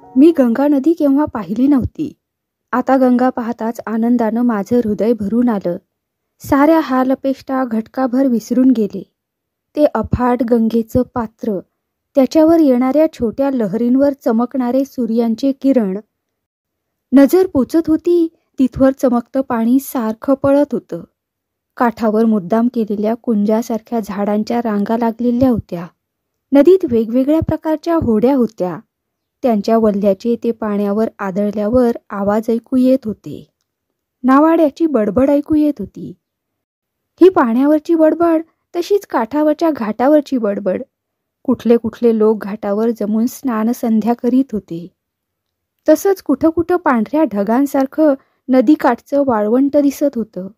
मी गंगा नदी केव्हा पाहिली नव्हती. आता गंगा पाहताच आनंदानं माझं हृदय भरून आलं. साऱ्या हालअपेष्टा घटकाभर विसरून गेले. ते अफाट गंगेचं पात्र, त्याच्यावर येणाऱ्या छोट्या लहरींवर चमकणारे सूर्यांचे किरण. नजर पोचत होती तिथवर चमकतं पाणी सारखं पळत होतं. काठावर मुद्दाम केलेल्या कुंजासारख्या झाडांच्या रांगा लागलेल्या होत्या. नदीत वेगवेगळ्या प्रकारच्या होड्या होत्या. त्यांच्या वल्ह्याचे ते पाण्यावर आदळल्यावर आवाज ऐकू येत होते. नावाड्याची बडबड ऐकू येत होती. ही पाण्यावरची बडबड तशीच काठावरच्या घाटावरची बडबड. कुठले कुठले लोक घाटावर जमून स्नानसंध्या करीत होते. तसंच कुठं कुठं पांढऱ्या ढगांसारखं नदीकाठचं वाळवंट दिसत होतं.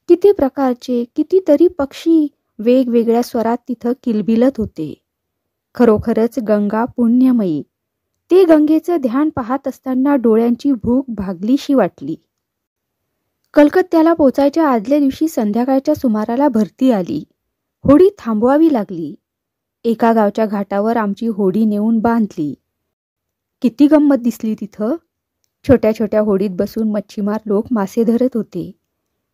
किती प्रकारचे कितीतरी पक्षी वेगवेगळ्या स्वरात तिथं किलबिलत होते. खरोखरच गंगा पुण्यमयी. ते गंगेचं ध्यान पाहत असताना डोळ्यांची भूक भागलीशी वाटली. कलकत्त्याला पोचायच्या आदल्या दिवशी संध्याकाळच्या सुमाराला भरती आली. होडी थांबवावी लागली. एका गावच्या घाटावर आमची होडी नेऊन बांधली. किती गंमत दिसली तिथं. छोट्या छोट्या होडीत बसून मच्छीमार लोक मासे धरत होते.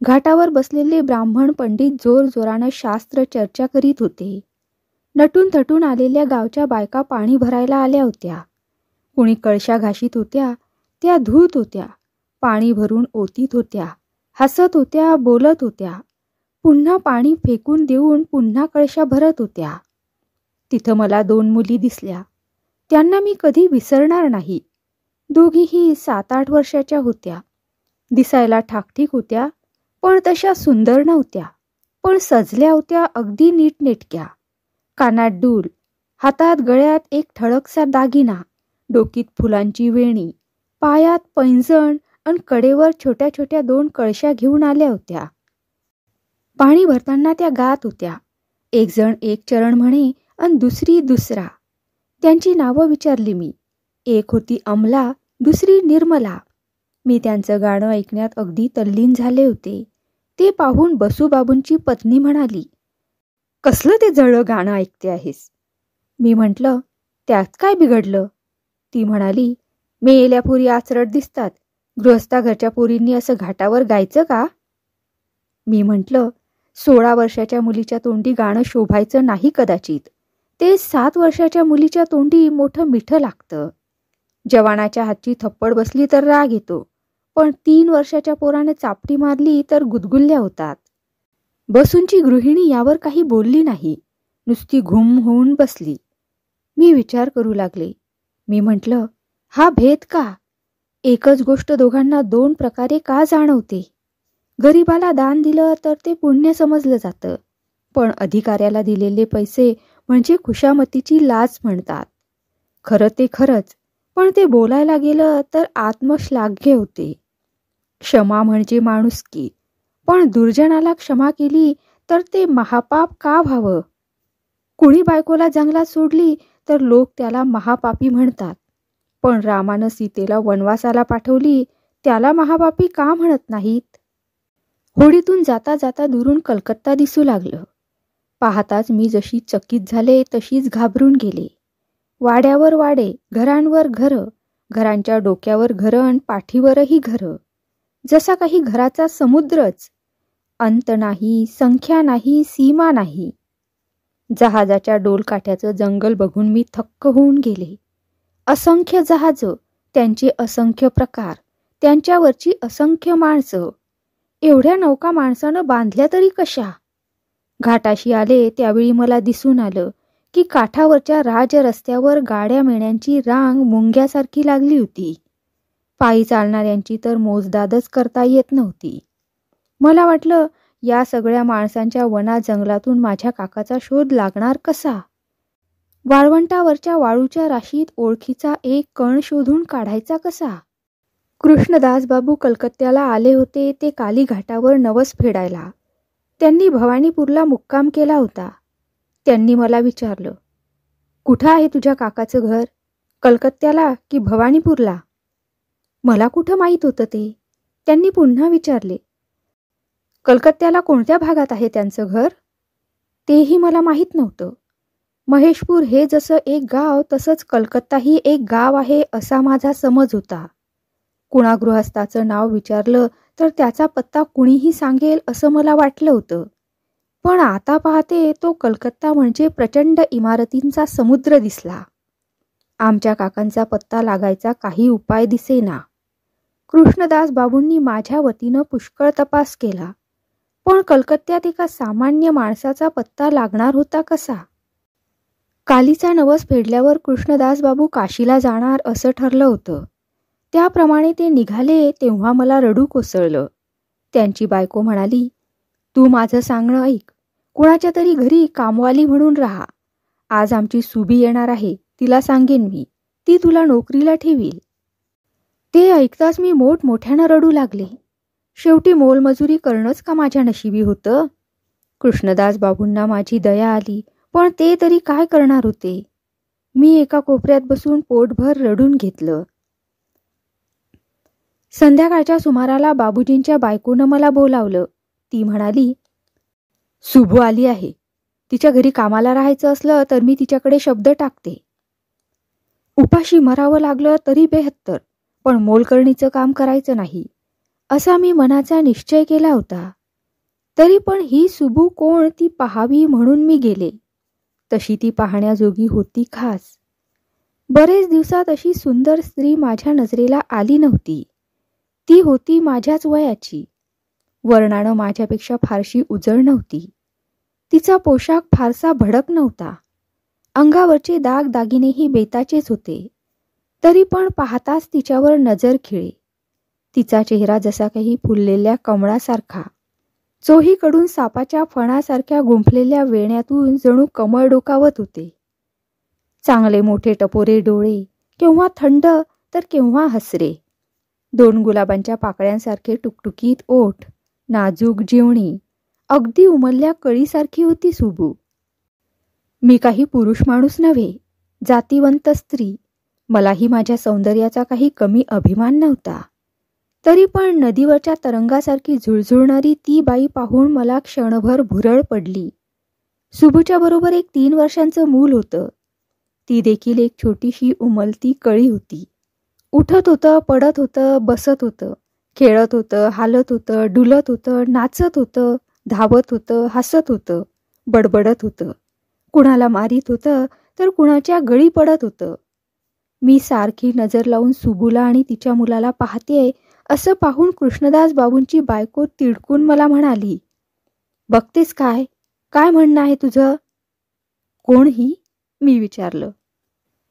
घाटावर बसलेले ब्राह्मण पंडित जोरजोरानं शास्त्र चर्चा करीत होते. नटून थटून आलेल्या गावच्या बायका पाणी भरायला आल्या होत्या. कुणी कळशा घाशीत होत्या, त्या धूत होत्या, पाणी भरून ओतीत होत्या, हसत होत्या, बोलत होत्या, पुन्हा पाणी फेकून देऊन पुन्हा कळशा भरत होत्या. तिथं मला 2 मुली दिसल्या. त्यांना मी कधी विसरणार नाही. दोघीही 7-8 वर्षाच्या होत्या. दिसायला ठाकठीक होत्या, पण तशा सुंदर नव्हत्या. पण सजल्या होत्या अगदी नीटनेटक्या. कानात डूल, हातात गळ्यात एक ठळकसा दागिना, डोकीत फुलांची वेणी, पायात पैंजण आणि कडेवर छोट्या छोट्या 2 कळशा घेऊन आल्या होत्या. पाणी भरताना त्या गात होत्या. एक जण एक चरण म्हणे आणि दुसरी दुसरा. त्यांची नावं विचारली मी. एक होती अमला, दुसरी निर्मला. मी त्यांचं गाणं ऐकण्यात अगदी तल्लीन झाले होते. ते पाहून बसूबाबूंची पत्नी म्हणाली, कसलं ते जळं गाणं ऐकते आहेस? मी म्हटलं, त्यात काय बिघडलं? ती म्हणाली, मेलेल्या पोरी आचरट दिसतात. गृहस्था घरच्या पोरींनी असं घाटावर गायचं का? मी म्हटलं, 16 वर्षाच्या मुलीच्या तोंडी गाणं शोभायचं नाही कदाचित. ते 7 वर्षाच्या मुलीच्या तोंडी मोठं मिठं लागतं. जवानाच्या हातची थप्पड बसली तर राग येतो, पण 3 वर्षाच्या पोराने चापटी मारली तर गुदगुल्या होतात. बसूंची गृहिणी यावर काही बोलली नाही. नुसती घुम होऊन बसली. मी विचार करू लागले. मी म्हटलं, हा भेद का? एकच गोष्ट दोघांना 2 प्रकारे का जाणवते? गरीबाला दान दिलं तर ते पुण्य समजलं जातं, पण अधिकाऱ्याला दिलेले पैसे म्हणजे खुशामतीची लाज म्हणतात. खरं ते खरंच, पण ते बोलायला गेलं तर आत्मश्लाघ्य होते. क्षमा म्हणजे माणुसकी, पण दुर्जनाला क्षमा केली तर ते महापाप का व्हावं? कुणी बायकोला जंगलात सोडली तर लोक त्याला महापापी म्हणतात, पण रामानं सीतेला वनवासाला पाठवली त्याला महापापी का म्हणत नाहीत? होडीतून जाता जाता दुरून कलकत्ता दिसू लागलं. पाहताच मी जशी चकित झाले तशीच घाबरून गेले. वाड्यावर वाडे, घरांवर घरं, घरांच्या डोक्यावर घरं आणि पाठीवरही घरं. जसा काही घराचा समुद्रच. अंत नाही, संख्या नाही, सीमा नाही. जहाजाच्या डोलकाठ्याचं जंगल बघून मी थक्क होऊन गेले. असंख्य जहाजं, त्यांचे असंख्य प्रकार, त्यांच्यावरची असंख्य माणसं. एवढ्या नौका माणसानं बांधल्या तरी कशा? घाटाशी आले त्यावेळी मला दिसून आलं की काठावरच्या राजरस्त्यावर गाड्या मेण्यांची रांग मुंग्यासारखी लागली होती. पायी चालणाऱ्यांची तर मोजदादच करता येत नव्हती. मला वाटलं, या सगळ्या माणसांच्या वना जंगलातून माझ्या काकाचा शोध लागणार कसा? वाळवंटावरच्या वाळूच्या राशीत ओळखीचा एक कण शोधून काढायचा कसा? कृष्णदास बाबू कलकत्त्याला आले होते ते काली घाटावर नवस फेडायला. त्यांनी भवानीपूरला मुक्काम केला होता. त्यांनी मला विचारलं, कुठं आहे तुझ्या काकाचं घर? कलकत्त्याला की भवानीपूरला? मला कुठं माहीत होतं ते. त्यांनी पुन्हा विचारले, कलकत्त्याला कोणत्या भागात आहे त्यांचं घर? तेही मला माहीत नव्हतं. महेशपूर हे जसं एक गाव तसंच कलकत्ताही एक गाव आहे असा माझा समज होता. कुणा गृहस्थाचं नाव विचारलं तर त्याचा पत्ता कुणीही सांगेल असं मला वाटलं होतं. पण आता पाहते तो कलकत्ता म्हणजे प्रचंड इमारतींचा समुद्र दिसला. आमच्या काकांचा पत्ता लागायचा काही उपाय दिसेना. कृष्णदास बाबूंनी माझ्या वतीनं पुष्कळ तपास केला, पण कलकत्त्यात एका सामान्य माणसाचा पत्ता लागणार होता कसा? कालीचा नवस फेडल्यावर कृष्णदास बाबू काशीला जाणार असं ठरलं होतं. त्याप्रमाणे ते निघाले तेव्हा मला रडू कोसळलं. त्यांची बायको म्हणाली, तू माझं सांगणं ऐक, कुणाच्या तरी घरी कामवाली म्हणून राहा. आज आमची सुबी येणार आहे, तिला सांगेन मी, ती तुला नोकरीला ठेवील. ते ऐकताच मी मोठमोठ्यानं रडू लागले. शेवटी मोलमजुरी करणंच का माझ्या नशिबी होतं? कृष्णदास बाबूंना माझी दया आली, पण ते तरी काय करणार होते? मी एका कोपऱ्यात बसून पोटभर रडून घेतलं. संध्याकाळच्या सुमाराला बाबूजींच्या बायकोनं मला बोलावलं. ती म्हणाली, सुभू आली आहे. तिच्या घरी कामाला राहायचं असलं तर मी तिच्याकडे शब्द टाकते. उपाशी मरावं लागलं तरी बेहत्तर, पण मोलकरणीचं काम करायचं नाही असा मी मनाचा निश्चय केला होता. तरी पण ही सुबू कोण ती पाहावी म्हणून मी गेले. तशी ती पाहण्याजोगी होती खास. बरेच दिवसात अशी सुंदर स्त्री माझ्या नजरेला आली नव्हती. ती होती माझ्याच वयाची. वर्णानं माझ्यापेक्षा फारशी उजळ नव्हती. तिचा पोशाख फारसा भडक नव्हता. अंगावरचे दागदागिनेही बेताचेच होते. तरी पण पाहताच तिच्यावर नजर खिळे. तिचा चेहरा जसा काही फुललेल्या कमळासारखा, चोहीकडून सापाच्या फणासारख्या गुंफलेल्या वेण्यातून जणू कमळ डोकावत होते. चांगले मोठे टपोरे डोळे, केव्हा थंड तर केव्हा हसरे. 2 गुलाबांच्या पाकळ्यांसारखे टुकटुकीत ओठ, नाजूक जिवणी, अगदी उमलल्या कळीसारखी होती सुबू. मी काही पुरुष माणूस नव्हे, जातिवंत स्त्री. मलाही माझ्या सौंदर्याचा काही कमी अभिमान नव्हता. तरी पण नदीवरच्या तरंगासारखी झुळझुळणारी ती बाई पाहून मला क्षणभर भुरळ पडली. सुबूच्या बरोबर एक 3 वर्षांचं मूल होतं. ती देखील एक छोटीशी उमलती कळी होती. उठत होतं, पडत होतं, बसत होतं, खेळत होतं, हालत होतं, डुलत होतं, नाचत होतं, धावत होतं, हसत होतं, बडबडत होतं. कुणाला मारीत होतं तर कुणाच्या गळी पडत होतं. मी सारखी नजर लावून सुबूला आणि तिच्या मुलाला पाहतेय असं पाहून कृष्णदास बाबूंची बायको तिडकून मला म्हणाली, बघतेस काय, काय म्हणणं आहे तुझं? कोण ही? मी विचारलं.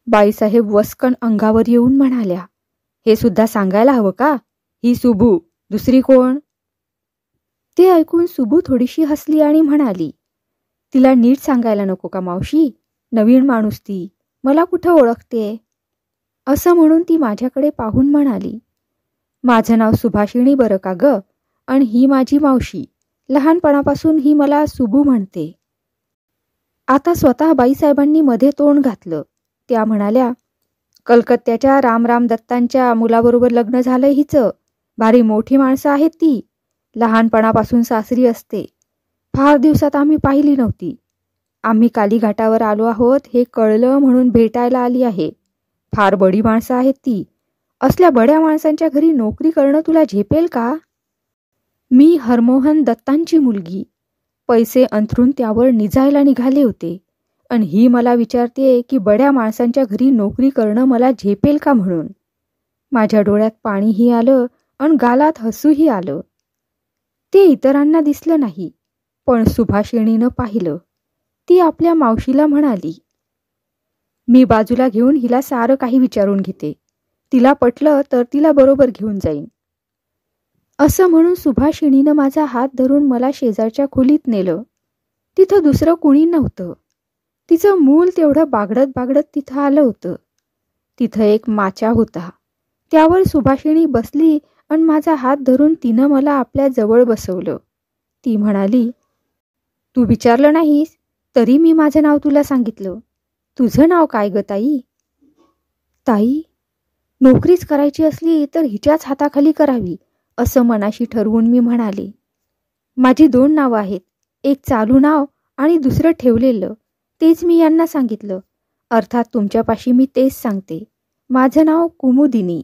बाईसाहेब वस्कन अंगावर येऊन म्हणाल्या, हे सुद्धा सांगायला हवं का? ही सुबू, दुसरी कोण? ते ऐकून सुबू थोडीशी हसली आणि म्हणाली, तिला नीट सांगायला नको का मावशी? नवीन माणूस ती, मला कुठं ओळखते? असं म्हणून ती माझ्याकडे पाहून म्हणाली, माझं नाव सुभाषिणी बरं का ग, आणि ही माझी मावशी. लहानपणापासून ही मला सुबू म्हणते. आता स्वतः बाईसाहेबांनी मध्ये तोंड घातलं. त्या म्हणाल्या, कलकत्त्याच्या रामराम दत्तांच्या मुलाबरोबर लग्न झालंय हिचं. भारी मोठी माणसं आहेत ती. लहानपणापासून सासरी असते. फार दिवसात आम्ही पाहिली नव्हती. आम्ही कालीघाटावर आलो आहोत हे कळलं म्हणून भेटायला आली आहे. फार बडी माणसं आहेत ती. असल्या बड्या माणसांच्या घरी नोकरी करणं तुला झेपेल का? मी हरमोहन दत्तांची मुलगी. पैसे अंथरून त्यावर निजायला निघाले होते, आणि ही मला विचारते की बड्या माणसांच्या घरी नोकरी करणं मला झेपेल का म्हणून. माझ्या डोळ्यात पाणीही आलं आणि गालात हसूही आलं. ते इतरांना दिसलं नाही, पण सुभाषिणीनं पाहिलं. ती आपल्या मावशीला म्हणाली, मी बाजूला घेऊन हिला सारं काही विचारून घेते. तिला पटलं तर तिला बरोबर घेऊन जाईन. असं म्हणून सुभाषिणीनं माझा हात धरून मला शेजारच्या खोलीत नेलं. तिथं दुसरं कुणी नव्हतं. तिचं मूल तेवढं बागडत बागडत तिथं आलं होतं. तिथं एक माचा होता. त्यावर सुभाषिणी बसली आणि माझा हात धरून तिनं मला आपल्या जवळ बसवलं. ती म्हणाली, तू विचारलं नाहीस तरी मी माझं नाव तुला सांगितलं. तुझं नाव काय ग ताई? ताई, नोकरीच करायची असली तर हिच्याच हाताखाली करावी असं मनाशी ठरवून मी म्हणाले. माझी 2 नावं आहेत, एक चालू नाव आणि दुसरं ठेवलेलं, तेच मी यांना सांगितलं. अर्थात तुमच्यापाशी मी तेच सांगते. माझं नाव कुमुदिनी.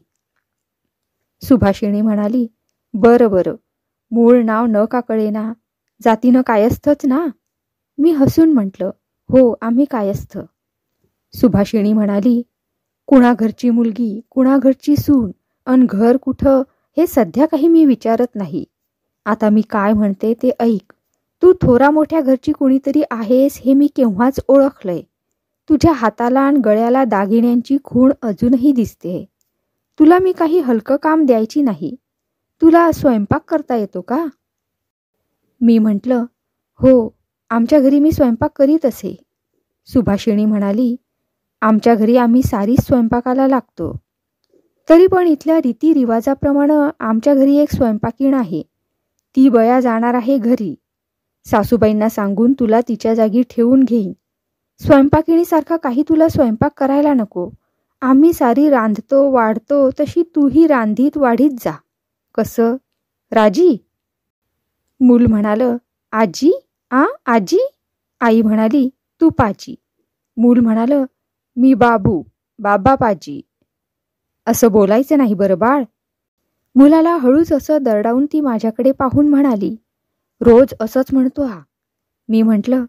सुभाषिणी म्हणाली, बरं बरं, मूळ नाव न का कळेना, जातीनं कायस्थच ना? मी हसून म्हटलं, हो, आम्ही कायस्थ. सुभाषिणी म्हणाली, कुणा घरची मुलगी, कुणा घरची सून, अन घर कुठं हे सध्या काही मी विचारत नाही. आता मी काय म्हणते ते ऐक. तू थोरा मोठ्या घरची कुणीतरी आहेस हे मी केव्हाच ओळखलंय. तुझ्या हाताला आणि गळ्याला दागिन्यांची खूण अजूनही दिसते. तुला मी काही हलकं काम द्यायची नाही. तुला स्वयंपाक करता येतो का? मी म्हटलं, हो, आमच्या घरी मी स्वयंपाक करीत असे. सुभाषिणी म्हणाली, आमच्या घरी आम्ही सारीच स्वयंपाकाला लागतो. तरी पण इथल्या रीतिरिवाजाप्रमाणे आमच्या घरी एक स्वयंपाकीण आहे. ती बया जाणार आहे घरी. सासूबाईंना सांगून तुला तिच्या जागी ठेवून घेईन. स्वयंपाकिणीसारखा काही तुला स्वयंपाक करायला नको. आम्ही सारी रांधतो वाढतो तशी तूही रांधीत वाढीत जा. कसं, राजी? मूल म्हणालं, आजी? आजी? आई म्हणाली, तू पाजी. मूल म्हणालं, मी बाबू, बाबा पाजी. असं बोलायचं नाही बरं बाळ. मुलाला हळूच असं दरडावून ती माझ्याकडे पाहून म्हणाली, रोज असंच म्हणतो हा. मी म्हटलं,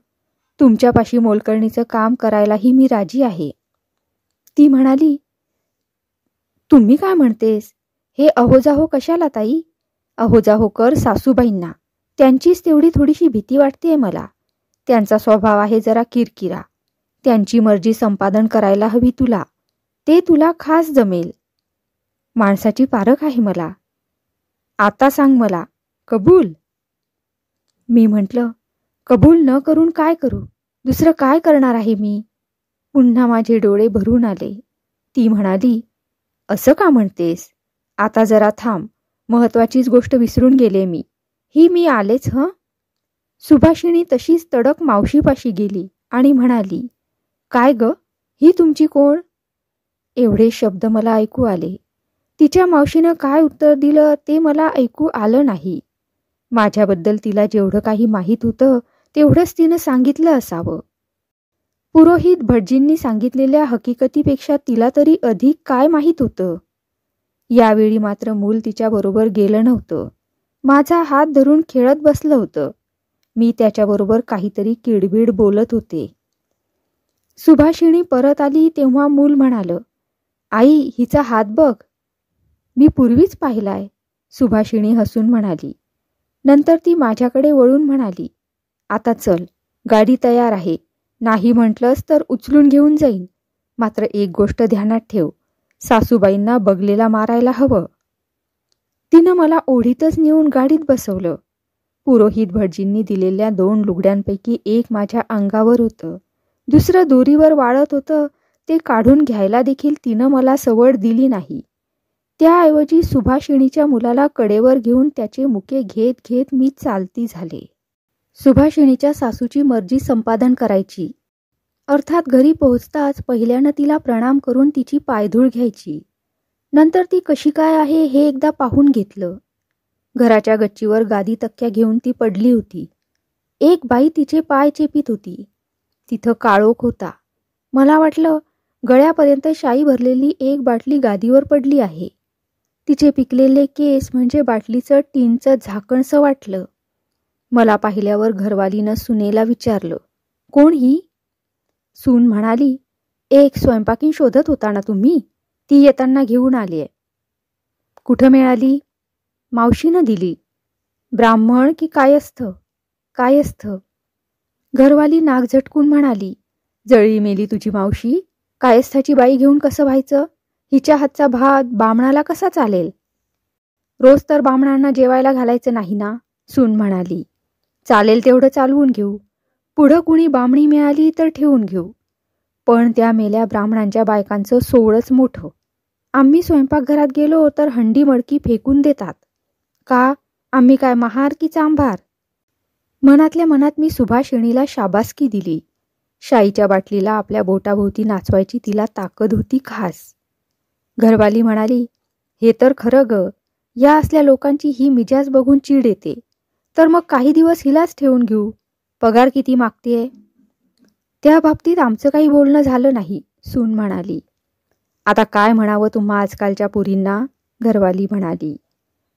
तुमच्यापाशी मोलकरणीचं काम करायलाही मी राजी आहे. ती म्हणाली, तुम्ही काय म्हणतेस? हे अहोजाहो कशाला ताई? अहोजाहो कर सासूबाईंना. त्यांचीच तेवढी थोडीशी भीती वाटतेय मला. त्यांचा स्वभाव आहे जरा किरकिरा. त्यांची मर्जी संपादन करायला हवी तुला. ते तुला खास जमेल. माणसाची पारख आहे मला. आता सांग मला, कबूल? मी म्हटलं, कबूल न करून काय करू? दुसरं काय करणार आहे मी? पुन्हा माझे डोळे भरून आले. ती म्हणाली, असं का म्हणतेस? आता जरा थांब. महत्वाचीच गोष्ट विसरून गेले मी. मी आलेच हं. सुभाषिणी तशीच तडक मावशीपाशी गेली आणि म्हणाली, काय ग, ही तुमची कोण? एवढे शब्द मला ऐकू आले. तिच्या मावशीनं काय उत्तर दिलं ते मला ऐकू आलं नाही. माझ्याबद्दल तिला जेवढं काही माहीत होतं तेवढंच तिनं सांगितलं असावं. पुरोहित भटजींनी सांगितलेल्या हकीकतीपेक्षा तिला तरी अधिक काय माहीत होतं? यावेळी मात्र मूल तिच्याबरोबर गेलं नव्हतं. माझा हात धरून खेळत बसलं होतं. मी त्याच्याबरोबर काहीतरी किडबिड बोलत होते. सुभाषिणी परत आली तेव्हा मूल म्हणालं, आई, हिचा हात बघ. मी पूर्वीच पाहिलाय, सुभाषिणी हसून म्हणाली. नंतर ती माझ्याकडे वळून म्हणाली, आता चल, गाडी तयार आहे. नाही म्हटलंस तर उचलून घेऊन जाईन. मात्र एक गोष्ट ध्यानात ठेव, सासूबाईंना बगलेला मारायला हवं. तिनं मला ओढीतच नेऊन गाडीत बसवलं. पुरोहित भटजींनी दिलेल्या 2 लुगड्यांपैकी एक माझ्या अंगावर होतं. दुसरं दोरीवर वाळत होतं. ते काढून घ्यायला देखील तिनं मला सवड दिली नाही. त्याऐवजी सुभाषिणीच्या मुलाला कडेवर घेऊन त्याचे मुके घेत घेत मी चालती झाले. सुभाषिणीच्या सासूची मर्जी संपादन करायची. अर्थात घरी पोहोचताच पहिल्यानं तिला प्रणाम करून तिची पायधूळ घ्यायची. नंतर ती कशी काय आहे हे एकदा पाहून घेतलं. घराच्या गच्चीवर गादी तक्क्या घेऊन ती पडली होती. एक बाई तिचे पाय चेपीत होती. तिथं काळोख होता. मला वाटलं गळ्यापर्यंत शाई भरलेली एक बाटली गादीवर पडली आहे. तिचे पिकलेले केस म्हणजे बाटलीचं टीनचं झाकणसं वाटलं. मला पाहिल्यावर घरवालीनं सुनेला विचारलं, कोण ही? सून म्हणाली, एक स्वयंपाकीण शोधत होता ना तुम्ही, ती येताना घेऊन आलीय. कुठं मिळाली? मावशीनं दिली. ब्राह्मण की कायस्थ? कायस्थ. घरवाली नाक झटकून म्हणाली, जळी मेली तुझी मावशी. कायस्थाची बाई घेऊन कसं व्हायचं? हिच्या हातचा भात बामणाला कसा चालेल? रोज तर बामणांना जेवायला घालायचं नाही ना? सून म्हणाली, चालेल तेवढं चालवून घेऊ. पुढं कुणी बामणी मिळाली तर ठेवून घेऊ. पण त्या मेल्या ब्राह्मणांच्या बायकांचं सोळच मोठं. आम्ही स्वयंपाकघरात गेलो तर हंडी मडकी फेकून देतात. का? आम्ही काय महार की चांभार? मनातल्या मनात मी सुभाषिणीला शाबासकी दिली. शाईच्या बाटलीला आपल्या बोटाभोवती नाचवायची तिला ताकद होती खास. घरवाली म्हणाली, हे तर खरं ग. या असल्या लोकांची ही मिजाज बघून चीड येते. तर मग काही दिवस हिलाच ठेवून घेऊ. पगार किती मागतेय? त्या बाबतीत आमचं काही बोलणं झालं नाही, सून म्हणाली. आता काय म्हणावं तुम्हा आजकालच्या पुरींना, घरवाली म्हणाली.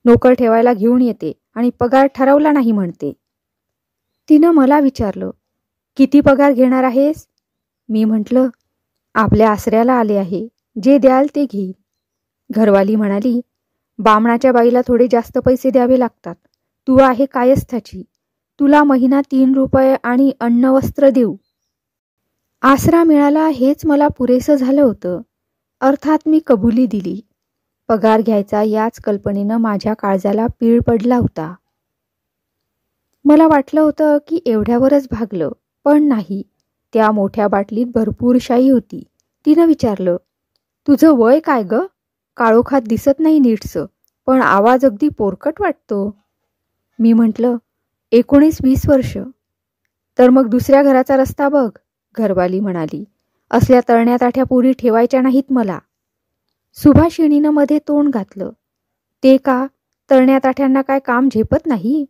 नोकर ठेवायला घेऊन येते आणि पगार ठरवला नाही म्हणते. तिनं मला विचारलं, किती पगार घेणार आहेस? मी म्हटलं, आपल्या आसऱ्याला आले आहे, जे द्याल ते घेईन. घरवाली म्हणाली, बामणाच्या बाईला थोडे जास्त पैसे द्यावे लागतात. तू आहे कायस्थाची, तुला महिना 3 रुपये आणि अन्न वस्त्र देऊ. आसरा मिळाला हेच मला पुरेसं झालं होतं. अर्थात मी कबुली दिली. पगार घ्यायचा याच कल्पनेनं माझ्या काळजाला पीळ पडला होता. मला वाटलं होतं की एवढ्यावरच भागलं, पण नाही. त्या मोठ्या बाटलीत भरपूर शाई होती. तिनं विचारलं, तुझं वय काय ग? काळोखात दिसत नाही नीटसं, पण आवाज अगदी पोरकट वाटतो. मी म्हटलं, 19-20 वर्ष. तर मग दुसऱ्या घराचा रस्ता बघ, घरवाली म्हणाली. असल्या तळण्या ताठ्या पुरी ठेवायच्या नाहीत मला. सुभाषिणीनं मध्ये तोंड घातलं. ते का? तळण्या ताठ्यांना काय काम झेपत नाही?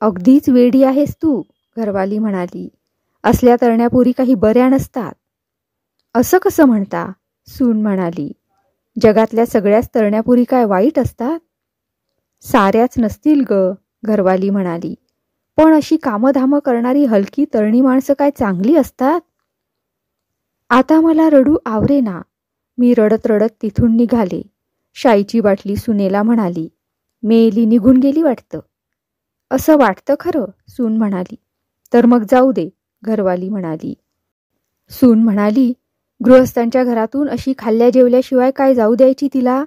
अगदीच वेडी आहेस तू, घरवाली म्हणाली. असल्या तळण्या पुरी काही बऱ्या नसतात. असं कसं म्हणता? सून म्हणाली. जगातल्या सगळ्याच तळण्यापुरी काय वाईट असतात? साऱ्याच नसतील ग, घरवाली म्हणाली. पण अशी कामधामं करणारी हलकी तळणी माणसं काय चांगली असतात? आता मला रडू आवरेना. मी रडत रडत तिथून निघाले. शाईची बाटली सुनेला म्हणाली, मेली निघून गेली वाटतं. असं वाटतं खरं, सून म्हणाली. तर मग जाऊ दे, घरवाली म्हणाली. सून म्हणाली, गृहस्थांच्या घरातून अशी खाल्ल्या जेवल्याशिवाय काय जाऊ द्यायची तिला?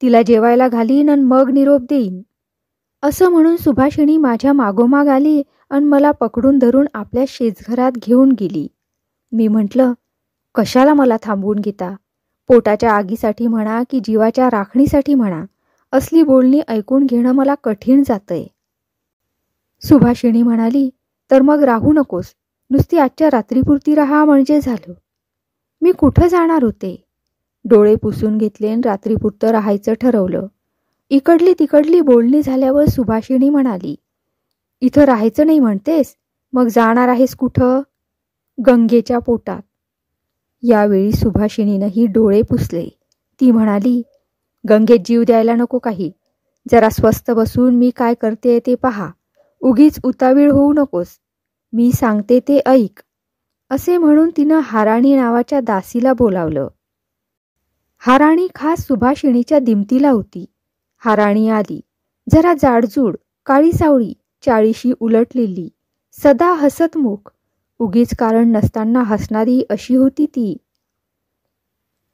तिला जेवायला घालीन आणि मग निरोप देईन. असं म्हणून सुभाषिणी माझ्या मागोमाग आली आणि मला पकडून धरून आपल्या शेजघरात घेऊन गेली. मी म्हटलं, कशाला मला थांबवून घेता? पोटाच्या आगीसाठी म्हणा की जीवाच्या राखणीसाठी म्हणा, असली बोलणी ऐकून घेणं मला कठीण जातंय. सुभाषिणी म्हणाली, तर मग राहू नकोस, नुसती आजच्या रात्रीपुरती राहा म्हणजे झालं. मी कुठं जाणार होते? डोळे पुसून घेतले आणि रात्रीपुरतं राहायचं ठरवलं. इकडली तिकडली बोलणी झाल्यावर सुभाषिणी म्हणाली, इथं राहायचं नाही म्हणतेस? मग जाणार आहेस कुठं? गंगेच्या पोटात. यावेळी सुभाषिणीनंही डोळे पुसले. ती म्हणाली, गंगेत जीव द्यायला नको काही. जरा स्वस्थ बसून मी काय करते ते पहा. उगीच उतावीळ होऊ नकोस. मी सांगते ते ऐक. असे म्हणून तिनं हाराणी नावाच्या दासीला बोलावलं. हाराणी खास सुभाषिणीच्या दिमतीला होती. हाराणी आली. जरा जाडजूड, काळी सावळी, 40शी उलटलेली, सदा हसतमुख, उगीच कारण नसताना हसणारी अशी होती ती.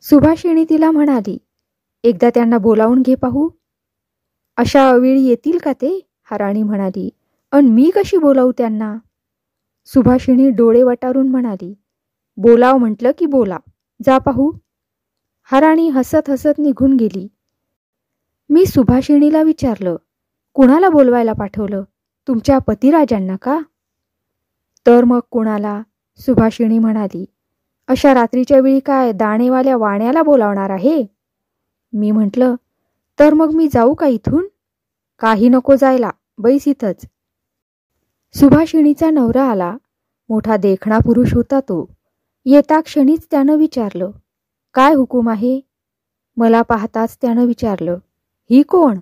सुभाषिणी तिला म्हणाली, एकदा त्यांना बोलावून घे पाहू. अशा अवेळी येतील का ते? हाराणी म्हणाली. अन मी कशी बोलावू त्यांना? सुभाषिणी डोळे वटारून म्हणाली, बोलाव म्हटलं की बोलाव, जा पाहू. हाराणी हसत हसत निघून गेली. मी सुभाषिणीला विचारलं, कुणाला बोलवायला पाठवलं? तुमच्या पतिराजांना का? तर मग कुणाला? सुभाषिणी म्हणाली, अशा रात्रीच्या वेळी काय दाणेवाल्या वाण्याला बोलावणार आहे? मी म्हटलं, तर मग मी जाऊ का इथून? काही नको जायला, बैस इथंच. सुभाषिणीचा नवरा आला. मोठा देखणा पुरुष होता तो. येता क्षणीच त्यानं विचारलं, काय हुकूम आहे? मला पाहताच त्यानं विचारलं, ही कोण?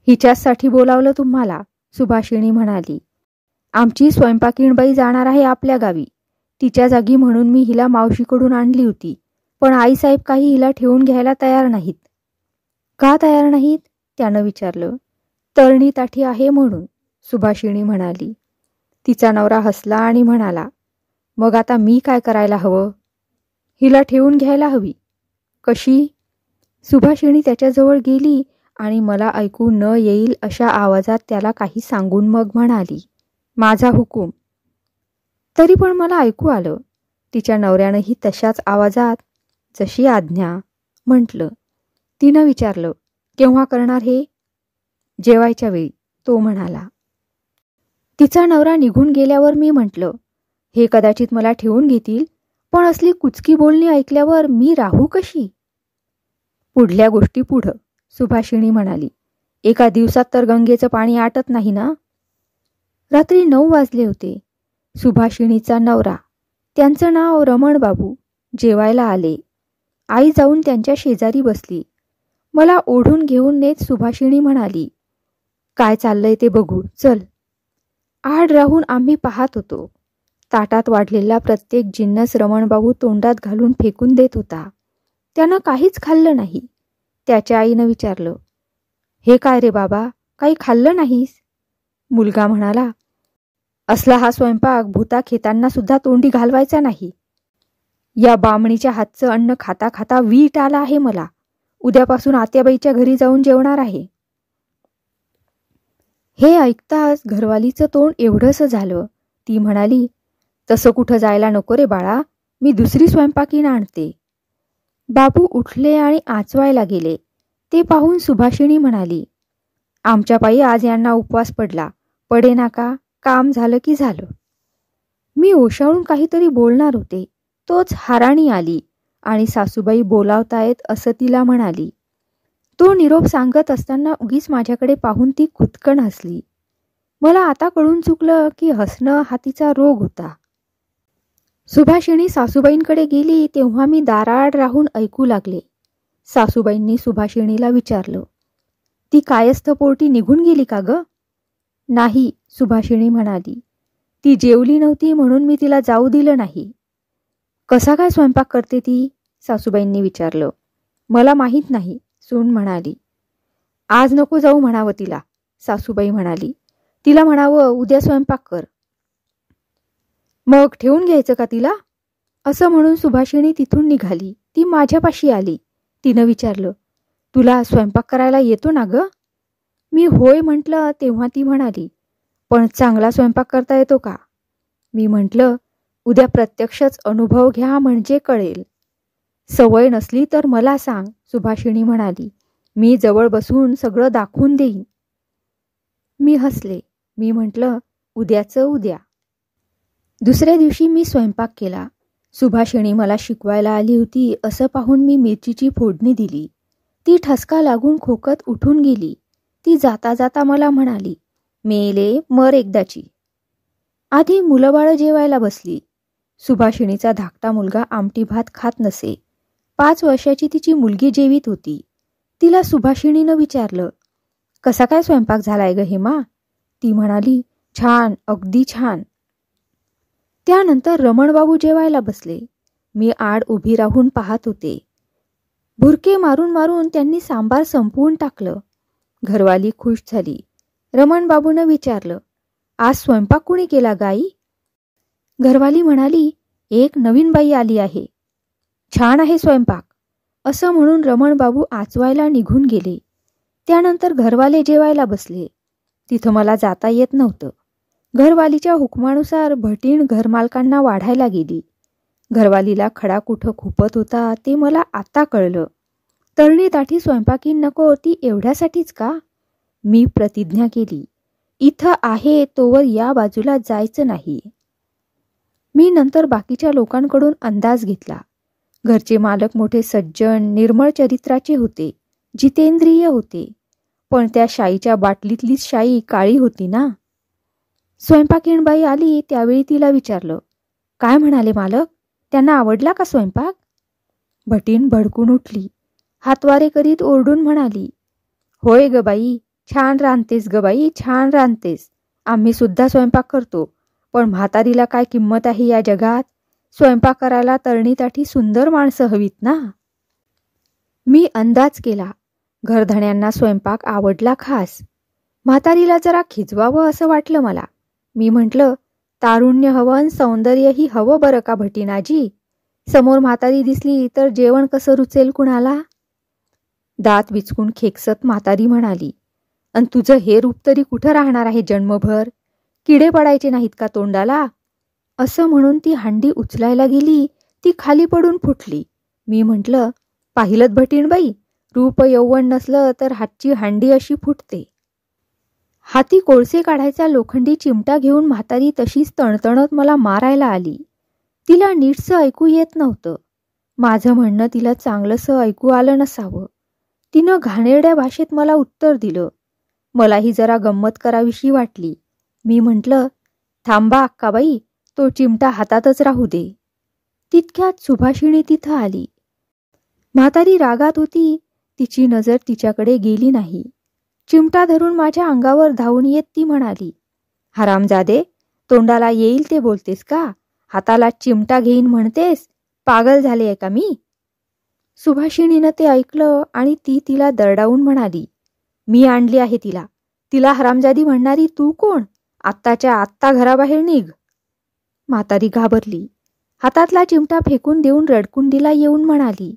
हिच्यासाठी बोलावलं तुम्हाला, सुभाषिणी म्हणाली. आमची स्वयंपाकीणबाई जाणार आहे आपल्या गावी. तिच्या जागी म्हणून मी हिला मावशीकडून आणली होती, पण आईसाहेब काही हिला ठेवून घ्यायला तयार नाहीत. का तयार नाहीत? त्यानं विचारलं. तळणी ताठी आहे म्हणून, सुभाषिणी म्हणाली. तिचा नवरा हसला आणि म्हणाला, मग आता मी काय करायला हवं? हिला ठेवून घ्यायला हवी. कशी? सुभाषिणी त्याच्याजवळ गेली आणि मला ऐकू न येईल अशा आवाजात त्याला काही सांगून मग म्हणाली, माझा हुकूम. तरी पण मला ऐकू आलं. तिच्या नवऱ्यानंही तशाच आवाजात, जशी आज्ञा, म्हटलं. तिनं विचारलं, केव्हा करणार हे? जेवायच्या वेळी, तो म्हणाला. तिचा नवरा निघून गेल्यावर मी म्हटलं, हे कदाचित मला ठेवून घेतील, पण असली कुचकी बोलणी ऐकल्यावर मी राहू कशी? पुढल्या गोष्टी पुढं, सुभाषिणी म्हणाली. एका दिवसात तर गंगेचं पाणी आटत नाही ना? रात्री 9 वाजले होते. सुभाषिणीचा नवरा त्यांचं नाव रमण बाबू. जेवायला आले. आई जाऊन त्यांच्या शेजारी बसली. मला ओढून घेऊन नेत सुभाषिणी म्हणाली, काय चाललंय ते बघू चल. आड राहून आम्ही पाहत होतो. ताटात वाढलेला प्रत्येक जिन्नस रमणबाबू तोंडात घालून फेकून देत होता. त्यानं काहीच खाल्लं नाही. त्याच्या आईनं विचारलं, हे काय रे बाबा, काही खाल्लं नाहीस? मुलगा म्हणाला, असला हा स्वयंपाक भूता खेतांना सुद्धा तोंडी घालवायचा नाही. या बामणीच्या हातचं अन्न खाता खाता वीट आला आहे मला. उद्यापासून आत्याबाईच्या घरी जाऊन जेवणार आहे. हे ऐकताच घरवालीचं तोंड एवढंसं झालं. ती म्हणाली, तसं कुठं जायला नको रे बाळा, मी दुसरी स्वयंपाकीण आणते. बाबू उठले आणि आचवायला गेले. ते पाहून सुभाषिणी म्हणाली, आमच्या पायी आज यांना उपवास पडला. पडे ना का, काम झालं की झालं. मी ओशाळून काहीतरी बोलणार होते. तोच हाराणी आली आणि सासूबाई बोलावतायत असं तिला म्हणाली. तो निरोप सांगत असताना उगीच माझ्याकडे पाहून ती खुदकन हसली. मला आता कळून चुकलं की हसणं हा तिचा रोग होता. सुभाषिणी सासूबाईंकडे गेली तेव्हा मी दाराआड राहून ऐकू लागले. सासूबाईंनी सुभाषिणीला विचारलं, ती कायस्थ पोटी निघून गेली का ग? नाही, सुभाषिणी म्हणाली. ती जेवली नव्हती म्हणून मी तिला जाऊ दिलं नाही. कसा काय स्वयंपाक करते ती? सासूबाईंनी विचारलं. मला माहीत नाही, सून म्हणाली. आज नको जाऊ म्हणावं तिला, सासूबाई म्हणाली. तिला म्हणावं उद्या स्वयंपाक कर. मग ठेवून घ्यायचं का तिला? असं म्हणून सुभाषिणी तिथून निघाली. ती माझ्यापाशी आली. तिनं विचारलं, तुला स्वयंपाक करायला येतो ना ग? मी होय म्हटलं तेव्हा ती म्हणाली, पण चांगला स्वयंपाक करता येतो का? मी म्हटलं, उद्या प्रत्यक्षच अनुभव घ्या म्हणजे कळेल. सवय नसली तर मला सांग, सुभाषिणी म्हणाली. मी जवळ बसून सगळं दाखवून देईन. मी हसले. मी म्हटलं, उद्याचं उद्या. दुसऱ्या दिवशी मी स्वयंपाक केला. सुभाषिणी मला शिकवायला आली होती असं पाहून मी मिरचीची फोडणी दिली. ती ठसका लागून खोकत उठून गेली. ती जाता जाता मला म्हणाली, मेले मर एकदाची. आधी मुलंबाळं जेवायला बसली. सुभाषिणीचा धाकटा मुलगा आमटी भात खात नसे. 5 वर्षाची तिची मुलगी जेवीत होती. तिला सुभाषिणीनं विचारलं, कसा काय स्वयंपाक झालाय ग हेमा? ती म्हणाली, छान, अगदी छान. त्यानंतर रमणबाबू जेवायला बसले. मी आड उभी राहून पाहत होते. भुरके मारून मारून त्यांनी सांबार संपवून टाकलं. घरवाली खुश झाली. रमणबाबूनं विचारलं, आज स्वयंपाक कुणी केला गाई? घरवाली म्हणाली, एक नवीन बाई आली आहे. छान आहे स्वयंपाक. असं म्हणून रमणबाबू आचवायला निघून गेले. त्यानंतर घरवाले जेवायला बसले. तिथं मला जाता येत नव्हतं. घरवालीच्या हुकमानुसार भटीण घरमालकांना वाढायला गेली. घरवालीला खडा कुठं खुपत होता ते मला आता कळलं. तळणी ताठी स्वयंपाकीन नको ती एवढ्यासाठीच का? मी प्रतिज्ञा केली, इथं आहे तोवर या बाजूला जायचं नाही. मी नंतर बाकीच्या लोकांकडून अंदाज घेतला. घरचे मालक मोठे सज्जन निर्मळ चरित्राचे होते, जितेंद्रिय होते. पण त्या शाईच्या बाटलीतलीच शाई काळी होती ना. स्वयंपाकीण बाई आली त्यावेळी तिला विचारलं, काय म्हणाले मालक? त्यांना आवडला का स्वयंपाक? भटीण भडकून उठली. हातवारे करीत ओरडून म्हणाली, होय ग बाई, छान रांधतेस ग बाई, छान रांधतेस. आम्ही सुद्धा स्वयंपाक करतो, पण म्हातारीला काय किंमत आहे या जगात? स्वयंपाक करायला तळणीताठी सुंदर माणसं हवीत ना. मी अंदाज केला. घरधण्यांना स्वयंपाक आवडला खास. म्हातारीला जरा खिजवावं असं वाटलं मला. मी म्हटलं, तारुण्य हवं सौंदर्यही हवं बरं का भटीनाजी. समोर म्हातारी दिसली तर जेवण कसं रुचेल कुणाला? दात विचकून खेकसत म्हातारी म्हणाली, अन तुझं हे रूप तरी कुठं राहणार आहे जन्मभर? किडे पडायचे नाहीत का तोंडाला? असं म्हणून ती हांडी उचलायला गेली. ती खाली पडून फुटली. मी म्हटलं, पाहिलत भटीणबाई, रूप यौवन नसलं तर हातची हांडी अशी फुटते. हाती कोळसे काढायचा लोखंडी चिमटा घेऊन म्हातारी तशीच तणतणत मला मारायला आली. तिला नीटसं ऐकू येत नव्हतं. माझं म्हणणं तिला चांगलंसं ऐकू आलं नसावं. तिनं घाणेरड्या भाषेत मला उत्तर दिलं. मलाही जरा गंमत करावीशी वाटली. मी म्हटलं, थांबा अक्काबाई, तो चिमटा हातातच राहू दे. तितक्यात सुभाषिणी तिथं आली. म्हातारी रागात होती. तिची नजर तिच्याकडे गेली नाही. चिमटा धरून माझ्या अंगावर धावून येत ती म्हणाली, हरामजादे, तोंडाला येईल ते बोलतेस का? हाताला चिमटा घेईन म्हणतेस? पागल झाले आहे का मी? सुभाषिणीनं ते ऐकलं आणि ती तिला दरडावून म्हणाली, मी आणली आहे तिला. तिला हरामजादी म्हणणारी तू कोण? आत्ताच्या आत्ता घराबाहेर निघ. म्हातारी घाबरली. हातातला चिमटा फेकून देऊन रडकुंडीला येऊन म्हणाली,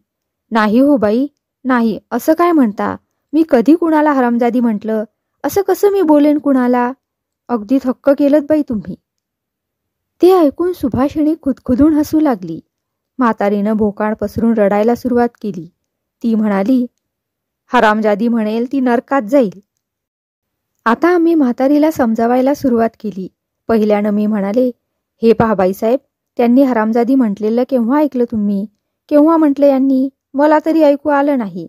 नाही हो बाई, नाही, असं काय म्हणता? मी कधी कुणाला हरामजादी म्हटलं? असं कसं मी बोलेन कुणाला? अगदी थक्क केलंत बाई तुम्ही. ते ऐकून सुभाषिणी खुदखुदून हसू लागली. म्हातारीनं भोकाड पसरून रडायला सुरुवात केली. ती म्हणाली, हरामजादी म्हणेल ती नरकात जाईल. आता आम्ही म्हातारीला समजावायला सुरुवात केली. पहिल्यानं मी म्हणाले, हे पहा बाईसाहेब, त्यांनी हरामजादी म्हटलेलं केव्हा ऐकलं तुम्ही? केव्हा म्हटलं यांनी? मला तरी ऐकू आलं नाही.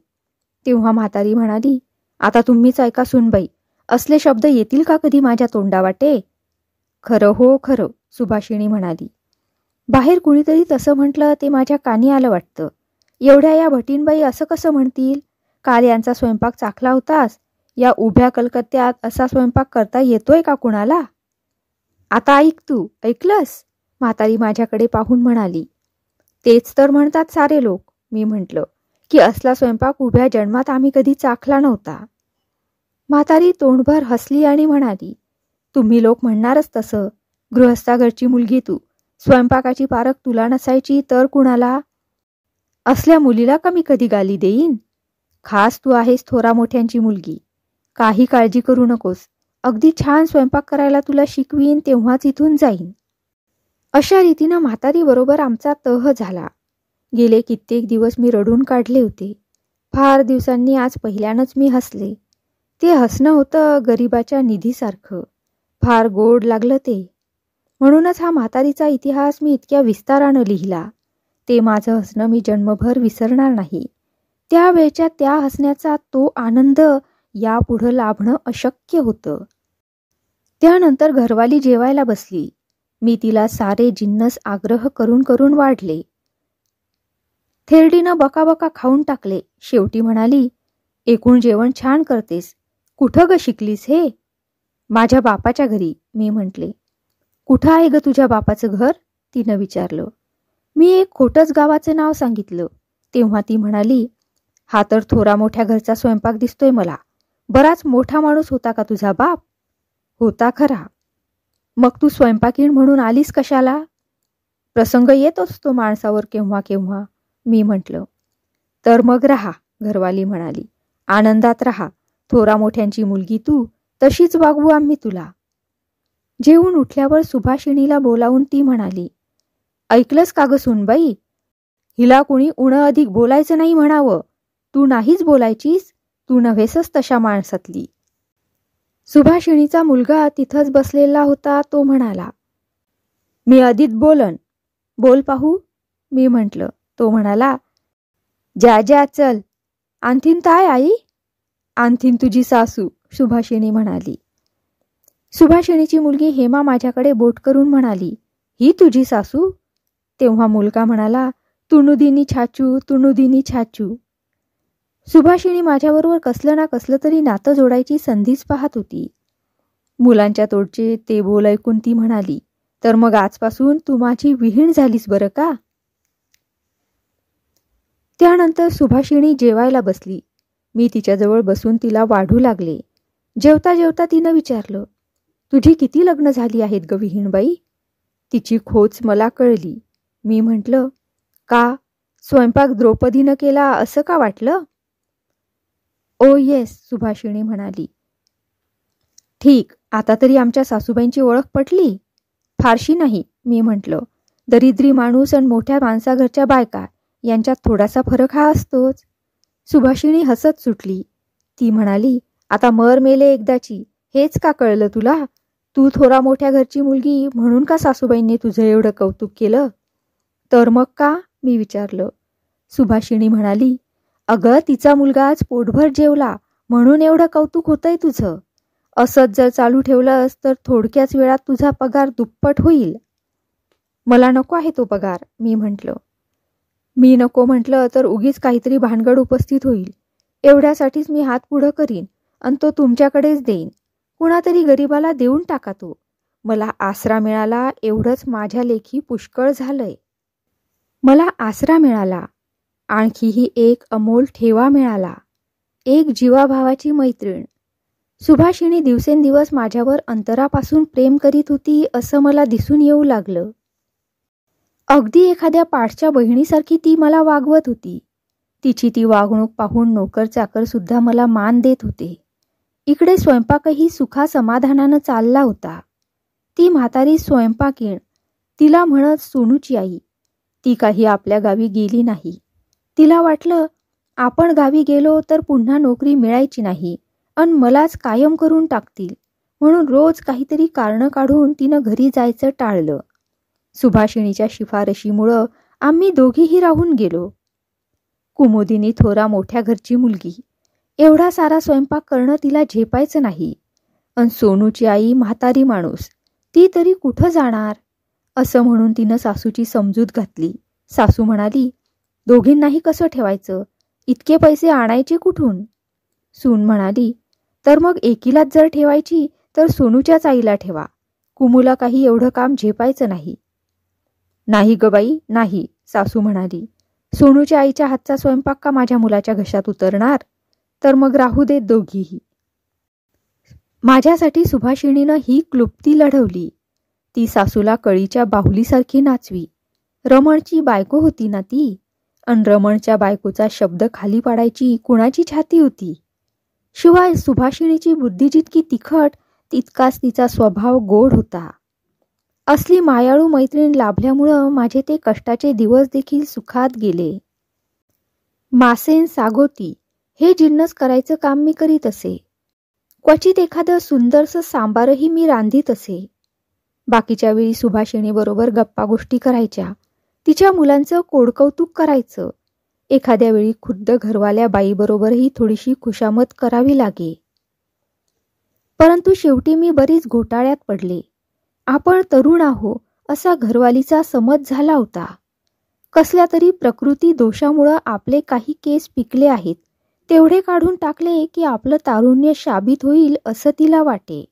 तेव्हा म्हातारी म्हणाली, आता तुम्हीच ऐका सुनबाई, असले शब्द येतील का कधी माझ्या तोंडावाटे? खरं हो खरं, सुभाषिणी म्हणाली. बाहेर कुणीतरी तसं म्हटलं ते माझ्या कानी आलं वाटतं. एवढ्या या भटीनबाई असं कसं म्हणतील? काल यांचा स्वयंपाक चाखला होतास? या उभ्या कलकत्त्यात असा स्वयंपाक करता येतोय का कुणाला? आता ऐक तू, ऐकलंस? म्हातारी माझ्याकडे पाहून म्हणाली. तेच तर म्हणतात सारे लोक. मी म्हटलं की असला स्वयंपाक उभ्या जन्मात आम्ही कधी चाखला नव्हता. म्हातारी तोंडभर हसली आणि म्हणाली, तुम्ही लोक म्हणणारच तसं. गृहस्थाघरची मुलगी तू, स्वयंपाकाची पारख तुला नसायची तर कुणाला? असल्या मुलीला का मी कधी गाली देईन? खास तू आहेस थोरा मोठ्यांची मुलगी. काही काळजी करू नकोस. अगदी छान स्वयंपाक करायला तुला शिकवीन, तेव्हाच इथून जाईन. अशा रीतीनं म्हातारी बरोबर आमचा तह झाला. गेले कित्येक दिवस मी रडून काढले होते. फार दिवसांनी आज पहिल्यानंच मी हसले. ते हसणं होतं गरिबाच्या निधीसारखं. फार गोड लागलं ते. म्हणूनच हा म्हातारीचा इतिहास मी इतक्या विस्तारानं लिहिला. ते माझं हसणं मी जन्मभर विसरणार नाही. त्यावेळच्या त्या हसण्याचा तो आनंद यापुढं लाभणं अशक्य होतं. त्यानंतर घरवाली जेवायला बसली. मी तिला सारे जिन्नस आग्रह करून करून वाढले. थेरडीनं बकाबका खाऊन टाकले. शेवटी म्हणाली, एकूण जेवण छान करतेस. कुठं ग शिकलीस हे? माझ्या बापाच्या घरी, मी म्हटले. कुठं आहे ग तुझ्या बापाचं घर? तिनं विचारलं. मी एक खोटंच गावाचं नाव सांगितलं. तेव्हा ती म्हणाली, हा तर थोरा मोठ्या घरचा स्वयंपाक दिसतोय मला. बराच मोठा माणूस होता का तुझा बाप? होता खरा. मग तू स्वयंपाकीण म्हणून आलीस कशाला? प्रसंग येत असतो माणसावर केव्हा केव्हा, मी म्हटलं. तर मग राहा, घरवाली म्हणाली. आनंदात राहा. थोरा मोठ्यांची मुलगी तू, तशीच वागवू आम्ही तुला. जेवून उठल्यावर सुभाषिणीला बोलावून ती म्हणाली, ऐकलंस का ग सुनबाई? हिला कुणी उणं अधिक बोलायचं नाही म्हणावं. तू नाहीच बोलायचीस. तू नव्हेसच तशा माणसातली. सुभाषिणीचा मुलगा तिथंच बसलेला होता. तो म्हणाला, मी अधिक बोलन. बोल पाहू, मी म्हटलं. तो म्हणाला, ज्या ज्या चल. आणखीन काय आई? आणखीन तुझी सासू, सुभाषिणी म्हणाली. सुभाषिणीची मुलगी हेमा माझ्याकडे बोट करून म्हणाली, ही तुझी सासू? तेव्हा मुलगा म्हणाला, तुणुदिनी छाचू, तुणुदिनी छाचू. सुभाषिणी माझ्याबरोबर कसलं ना कसलं तरी नातं जोडायची संधीच पाहत होती. मुलांच्या तोडचे ते बोल ऐकून ती म्हणाली, तर मग आजपासून तू माझी विहीण झालीस बरं का? त्यानंतर सुभाषिणी जेवायला बसली. मी तिच्याजवळ बसून तिला वाढू लागले. जेवता जेवता तिनं विचारलं, तुझी किती लग्न झाली आहेत ग विहीणबाई? तिची खोच मला कळली. मी म्हटलं, का? स्वयंपाक द्रौपदीनं केला असं का वाटलं? ओ येस, सुभाषिणी म्हणाली. ठीक, आता तरी आमच्या सासूबाईंची ओळख पटली? फारशी नाही, मी म्हटलं. दरिद्री माणूस आणि मोठ्या माणसाघरच्या बायका यांच्यात थोडासा फरक हा असतोच. सुभाषिणी हसत सुटली. ती म्हणाली, आता मर मेले एकदाची, हेच का कळलं तुला? तू थोरा मोठ्या घरची मुलगी म्हणून का सासूबाईंनी तुझं एवढं कौतुक केलं? तर मग का, मी विचारलं. सुभाषिणी म्हणाली, अगं तिचा मुलगा आज पोटभर जेवला म्हणून एवढं कौतुक होतंय तुझं. असंच जर चालू ठेवलंस तर थोडक्याच वेळात तुझा पगार दुप्पट होईल. मला नको आहे तो पगार, मी म्हटलं. मी नको म्हटलं तर उगीच काहीतरी भानगड उपस्थित होईल. एवढ्यासाठीच मी हात पुढं करीन आणि तो तुमच्याकडेच देईन. कुणातरी गरीबाला देऊन टाका तो. मला आसरा मिळाला एवढंच माझ्या लेखी पुष्कळ झालंय. मला आसरा मिळाला, आणखीही एक अमोल ठेवा मिळाला, एक जीवाभावाची मैत्रीण. सुभाषिणी दिवसेंदिवस माझ्यावर अंतरापासून प्रेम करीत होती असं मला दिसून येऊ लागलं. अगदी एखाद्या पाठच्या बहिणीसारखी ती मला वागवत होती. तिची ती वागणूक पाहून नोकर चाकर सुद्धा मला मान देत होते. इकडे स्वयंपाकही सुखासमाधानानं चालला होता. ती म्हातारी स्वयंपाकीण, तिला म्हणत सोनूची आई, ती काही आपल्या गावी गेली नाही. तिला वाटलं आपण गावी गेलो तर पुन्हा नोकरी मिळायची नाही अन मलाच कायम करून टाकतील, म्हणून रोज काहीतरी कारणं काढून तिनं घरी जायचं टाळलं. सुभाषिणीच्या शिफारशीमुळं आम्ही दोघीही राहून गेलो. कुमुदिनी थोरा मोठ्या घरची मुलगी, एवढा सारा स्वयंपाक करणं तिला झेपायचं नाही. अन सोनूची आई म्हातारी माणूस, ती तरी कुठं जाणार असं म्हणून तिनं सासूची समजूत घातली. सासू म्हणाली, दोघींनाही कसं ठेवायचं, इतके पैसे आणायचे कुठून? सून म्हणाली, तर मग एकीलाच जर ठेवायची तर सोनूच्याच आईला ठेवा. कुमूला काही एवढं काम झेपायचं नाही. नाही ग बाई, नाही, सासू म्हणाली. सोनूच्या आईच्या हातचा स्वयंपाक का माझ्या मुलाच्या घशात उतरणार? तर मग राहू देत दोघीही. माझ्यासाठी सुभाषिणीनं ही क्लुप्ती लढवली. ती सासूला कळीच्या बाहुलीसारखी नाचवी. रमणची बायको होती ना ती, अन रमणच्या बायकोचा शब्द खाली पाडायची कुणाची छाती होती? शिवाय सुभाषिणीची बुद्धी जितकी तिखट तितकाच तिचा स्वभाव गोड होता. असली मायाळू मैत्रीण लाभल्यामुळं माझे ते कष्टाचे दिवस देखील सुखात गेले. मासेन सागोती हे जिन्नस करायचं काम मी करीत असे. क्वचित एखादं सुंदरसं सांबारही मी रांधीत असे. बाकीच्या वेळी सुभाषिणीबरोबर गप्पा गोष्टी करायच्या, तिच्या मुलांचं कोडकौतुक करायचं. एखाद्या वेळी खुद्द घरवाल्या बाईबरोबरही थोडीशी खुशामत करावी लागे. परंतु शेवटी मी बरीच घोटाळ्यात पडले. आपण तरुण आहो असा घरवालीचा समज झाला होता. कसल्या तरी प्रकृती दोषामुळं आपले काही केस पिकले आहेत, तेवढे काढून टाकले की आपलं तारुण्य शाबित होईल असं तिला वाटे.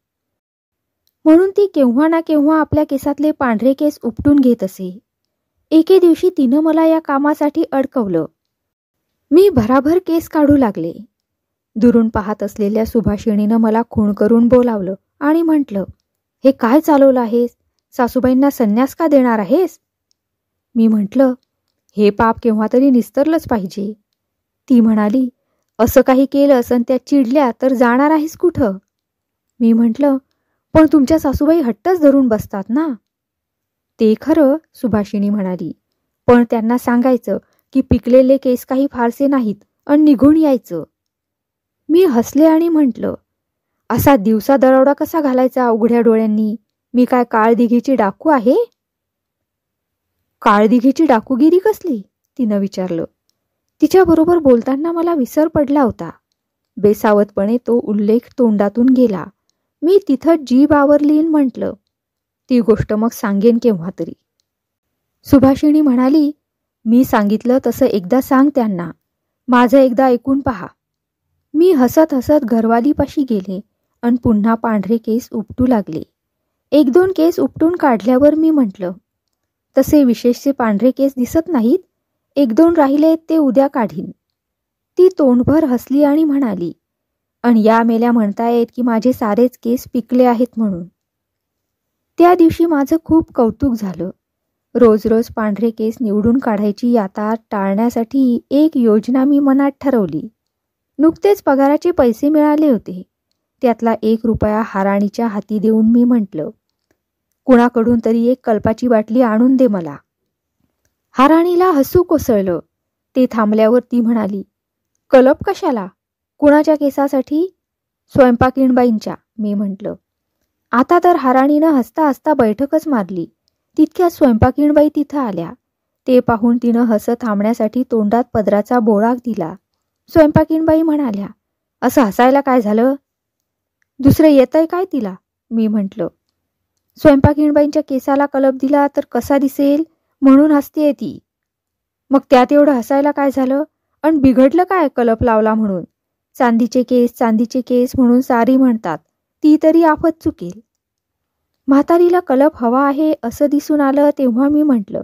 म्हणून ती केव्हा ना केव्हा आपल्या केसातले पांढरे केस उपटून घेत असे. एके दिवशी तिनं मला या कामासाठी अडकवलं. मी भराभर केस काढू लागले. दुरून पाहत असलेल्या सुभाषिणीनं मला खूण करून बोलावलं आणि म्हटलं, हे काय चालवलं आहेस? सासूबाईंना संन्यास का देणार आहेस? मी म्हटलं, हे पाप केव्हा तरी निस्तरलंच पाहिजे. ती म्हणाली, असं काही केलं असन त्या चिडल्या तर जाणार आहेस कुठं? मी म्हटलं, पण तुमच्या सासूबाई हट्टच धरून बसतात ना. ते खरं, सुभाषिणी म्हणाली, पण त्यांना सांगायचं की पिकलेले केस काही फारसे नाहीत आणि निघून यायचं. मी हसले आणि म्हटलं, असा दिवसा दरोडा कसा घालायचा उघड्या डोळ्यांनी? मी काय काळदिघीची डाकू आहे? काळदिघीची डाकूगिरी कसली? तिनं विचारलं. तिच्याबरोबर बोलताना मला विसर पडला होता. बेसावतपणे तो उल्लेख तोंडातून गेला. मी तिथं जीभ आवरलीन म्हटलं, ती गोष्ट मग सांगेन केव्हा तरी. सुभाषिणी म्हणाली, मी सांगितलं तसं एकदा सांग त्यांना, माझं एकदा ऐकून पहा. मी हसत हसत घरवालीपाशी गेले आणि पुन्हा पांढरे केस उपटू लागले. एक दोन केस उपटून काढल्यावर मी म्हटलं, तसे विशेषचे पांढरे केस दिसत नाहीत, एक दोन राहिले ते उद्या काढीन. ती तोंडभर हसली आणि म्हणाली, आणि या मेल्या म्हणतायत की माझे सारेच केस पिकले आहेत म्हणून. त्या दिवशी माझं खूप कौतुक झालं. रोज रोज पांढरे केस निवडून काढायची याता टाळण्यासाठी एक योजना मी मनात ठरवली. नुकतेच पगाराचे पैसे मिळाले होते. त्यातला 1 रुपया हाराणीच्या हाती देऊन मी म्हटलं, कुणाकडून तरी एक कल्पाची बाटली आणून दे मला. हाराणीला हसू कोसळलं. ते थांबल्यावर ती म्हणाली, कलप कशाला? कुणाच्या केसासाठी? स्वयंपाकीणबाईंच्या, मी म्हटलं. आता तर हाराणीनं हसता हसता बैठकच मारली. तितक्यात स्वयंपाकीणबाई तिथं आल्या. ते पाहून तिनं हसत थांबण्यासाठी तोंडात पदराचा बोळा दिला. स्वयंपाकीणबाई म्हणाल्या, असं हसायला काय झालं? दुसरं येतंय काय तिला? मी म्हटलं. स्वयंपाकीणबाईंच्या केसाला कलप दिला तर कसा दिसेल म्हणून हसतेय ती. मग त्यात एवढं हसायला काय झालं? आणि बिघडलं काय कलप लावला म्हणून? चांदीचे केस म्हणून सारी म्हणतात, ती तरी आफत चुकेल. म्हातारीला कलप हवा आहे असं दिसून आलं तेव्हा मी म्हटलं,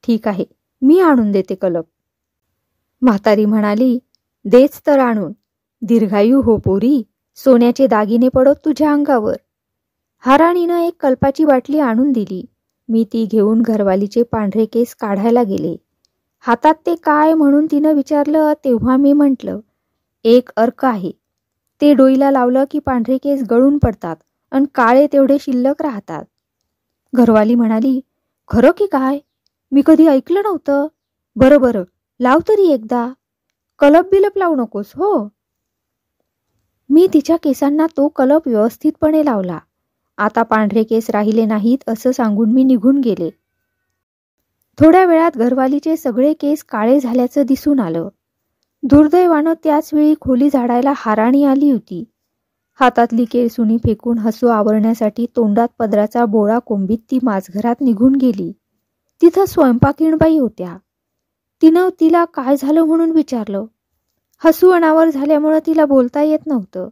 ठीक आहे, मी आणून देते कलप. म्हातारी म्हणाली, देच तर आणून. दीर्घायू हो पोरी, सोन्याचे दागिने पडोत तुझ्या अंगावर. हाराणीनं एक कल्पाची बाटली आणून दिली. मी ती घेऊन घरवालीचे पांढरे केस काढायला गेले. हातात ते काय म्हणून तिनं विचारलं तेव्हा मी म्हटलं, एक अर्क आहे. ते डोईला लावलं की पांढरे केस गळून पडतात आणि काळे तेवढे शिल्लक राहतात. घरवाली म्हणाली, खरं की काय? मी कधी ऐकलं नव्हतं. बरं बरं, लाव तरी एकदा. कलप बिलप लावू नकोस हो. मी तिच्या केसांना तो कलप व्यवस्थितपणे लावला. आता पांढरे केस राहिले नाहीत असं सांगून मी निघून गेले. थोड्या वेळात घरवालीचे सगळे केस काळे झाल्याचं दिसून आलं. दुर्दैवानं त्याच वेळी खोली झाडायला हाराणी आली होती. हातातली केळसुणी फेकून हसू आवरण्यासाठी तोंडात पदराचा बोळा कोंबीत ती माझघरात निघून गेली. तिथं स्वयंपाकीणबाई होत्या. तिनं तिला काय झालं म्हणून विचारलं. हसू अनावर झाल्यामुळं तिला बोलता येत नव्हतं.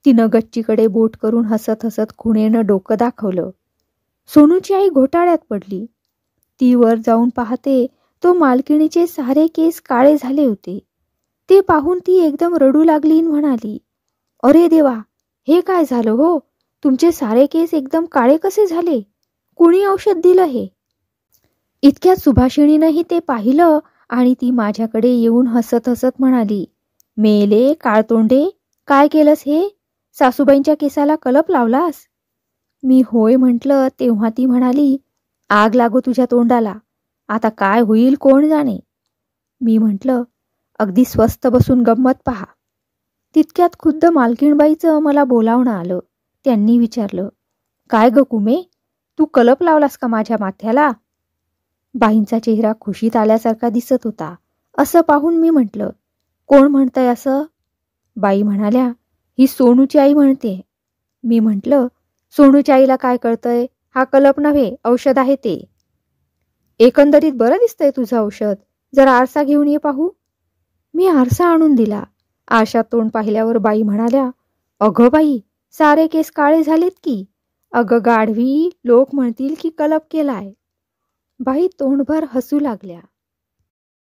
तिनं गच्चीकडे बोट करून हसत हसत खुणेनं डोकं दाखवलं. सोनूची आई घोटाळ्यात पडली. ती वर जाऊन पाहते तो मालकिणीचे सारे केस काळे झाले होते. ते पाहून ती एकदम रडू लागली आणि म्हणाली, अरे देवा, हे काय झालं हो? तुमचे सारे केस एकदम काळे कसे झाले? कुणी औषध दिलं हे? इतक्यात सुभाषिणीनंही ते पाहिलं आणि ती माझ्याकडे येऊन हसत हसत म्हणाली, मेले काळतोंडे, काय केलंस हे? सासूबाईंच्या केसाला कलप लावलास? मी होय म्हटलं तेव्हा ती म्हणाली, आग लागो तुझ्या तोंडाला, आता काय होईल कोण जाणे. मी म्हटलं, अगदी स्वस्थ बसून गंमत पहा. तितक्यात खुद्द मालकीणबाईचं मला बोलावणं आलं. त्यांनी विचारलं, काय ग कुमे, तू कलप लावलास का माझ्या माथ्याला? बाईंचा चेहरा खुशीत आल्यासारखा दिसत होता. असं पाहून मी म्हटलं, कोण म्हणतंय असं? बाई म्हणाल्या, ही सोनूची आई म्हणते. मी म्हटलं, सोनूच्या आईला काय कळतंय? हा कलप नव्हे, औषध आहे ते. एकंदरीत बरं दिसतंय तुझं औषध, जरा आरसा घेऊन ये पाहू. मी आरसा आणून दिला. आरशात तोंड पाहिल्यावर बाई म्हणाल्या, अगं बाई, सारे केस काळे झालेत की. अगं गाढवी, लोक म्हणतील की कलप केलाय. बाई तोंडभर हसू लागल्या.